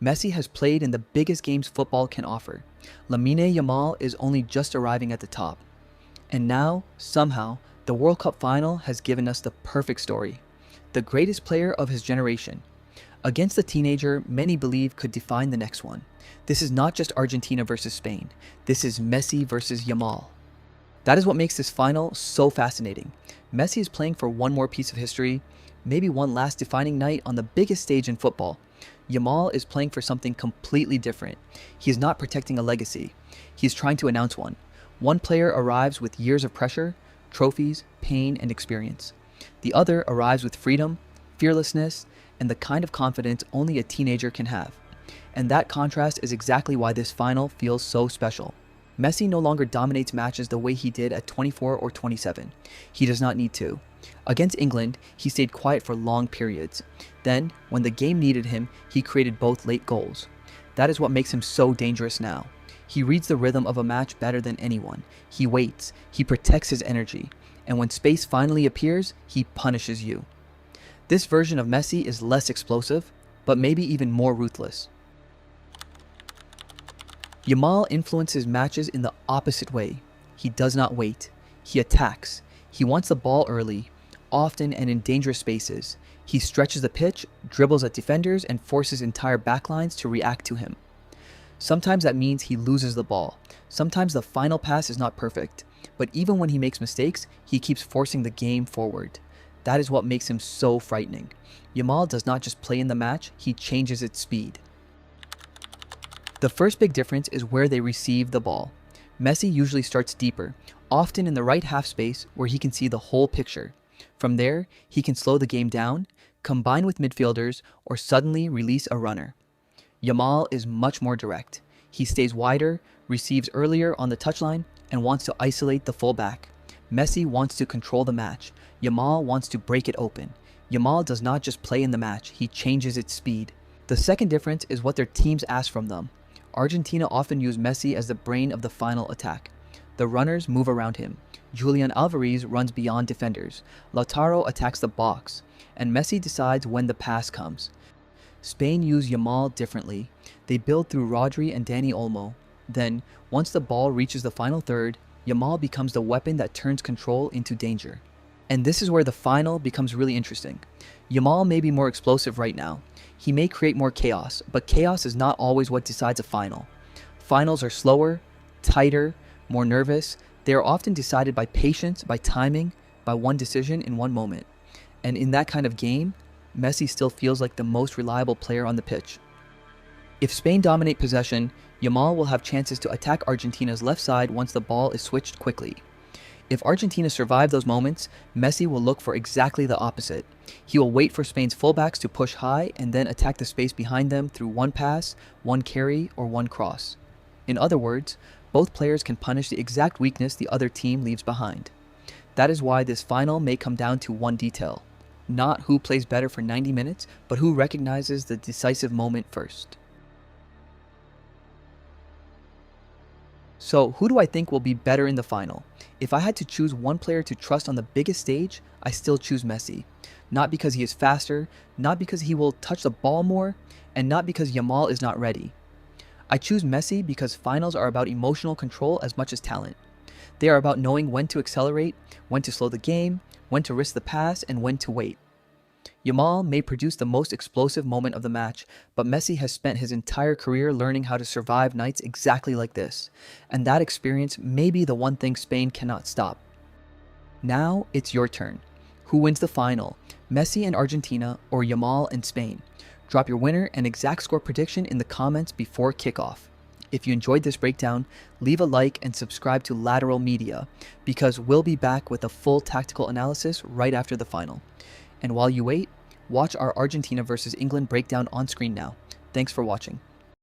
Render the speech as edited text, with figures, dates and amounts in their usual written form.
Messi has played in the biggest games football can offer. Lamine Yamal is only just arriving at the top. And now, somehow, the World Cup final has given us the perfect story. The greatest player of his generation. Against the teenager many believe could define the next one. This is not just Argentina versus Spain. This is Messi versus Yamal. That is what makes this final so fascinating. Messi is playing for one more piece of history, maybe one last defining night on the biggest stage in football. Yamal is playing for something completely different. He is not protecting a legacy. He is trying to announce one. One player arrives with years of pressure, trophies, pain, and experience. The other arrives with freedom, fearlessness, and the kind of confidence only a teenager can have. And that contrast is exactly why this final feels so special. Messi no longer dominates matches the way he did at 24 or 27. He does not need to. Against England, he stayed quiet for long periods. Then, when the game needed him, he created both late goals. That is what makes him so dangerous now. He reads the rhythm of a match better than anyone. He waits, he protects his energy, and when space finally appears, he punishes you. This version of Messi is less explosive, but maybe even more ruthless. Yamal influences matches in the opposite way. He does not wait. He attacks. He wants the ball early, often and in dangerous spaces. He stretches the pitch, dribbles at defenders, and forces entire backlines to react to him. Sometimes that means he loses the ball. Sometimes the final pass is not perfect. But even when he makes mistakes, he keeps forcing the game forward. That is what makes him so frightening. Yamal does not just play in the match, he changes its speed. The first big difference is where they receive the ball. Messi usually starts deeper, often in the right half space where he can see the whole picture. From there, he can slow the game down, combine with midfielders, or suddenly release a runner. Yamal is much more direct. He stays wider, receives earlier on the touchline, and wants to isolate the fullback. Messi wants to control the match. Yamal wants to break it open. Yamal does not just play in the match, he changes its speed. The second difference is what their teams ask from them. Argentina often use Messi as the brain of the final attack. The runners move around him. Julian Alvarez runs beyond defenders. Lautaro attacks the box. And Messi decides when the pass comes. Spain use Yamal differently. They build through Rodri and Dani Olmo. Then, once the ball reaches the final third, Yamal becomes the weapon that turns control into danger. And this is where the final becomes really interesting. Yamal may be more explosive right now. He may create more chaos, but chaos is not always what decides a final. Finals are slower, tighter, more nervous. They are often decided by patience, by timing, by one decision in one moment. And in that kind of game, Messi still feels like the most reliable player on the pitch. If Spain dominate possession, Yamal will have chances to attack Argentina's left side once the ball is switched quickly. If Argentina survive those moments, Messi will look for exactly the opposite. He will wait for Spain's fullbacks to push high and then attack the space behind them through one pass, one carry, or one cross. In other words, both players can punish the exact weakness the other team leaves behind. That is why this final may come down to one detail. Not who plays better for 90 minutes, but who recognizes the decisive moment first. So, who do I think will be better in the final? If I had to choose one player to trust on the biggest stage, I still choose Messi. Not because he is faster, not because he will touch the ball more, and not because Yamal is not ready. I choose Messi because finals are about emotional control as much as talent. They are about knowing when to accelerate, when to slow the game, when to risk the pass, and when to wait. Yamal may produce the most explosive moment of the match, but Messi has spent his entire career learning how to survive nights exactly like this, and that experience may be the one thing Spain cannot stop. Now it's your turn. Who wins the final? Messi and Argentina or Yamal and Spain? Drop your winner and exact score prediction in the comments before kickoff. If you enjoyed this breakdown, leave a like and subscribe to Lateral Media, because we'll be back with a full tactical analysis right after the final. And while you wait, watch our Argentina versus England breakdown on screen now. Thanks for watching.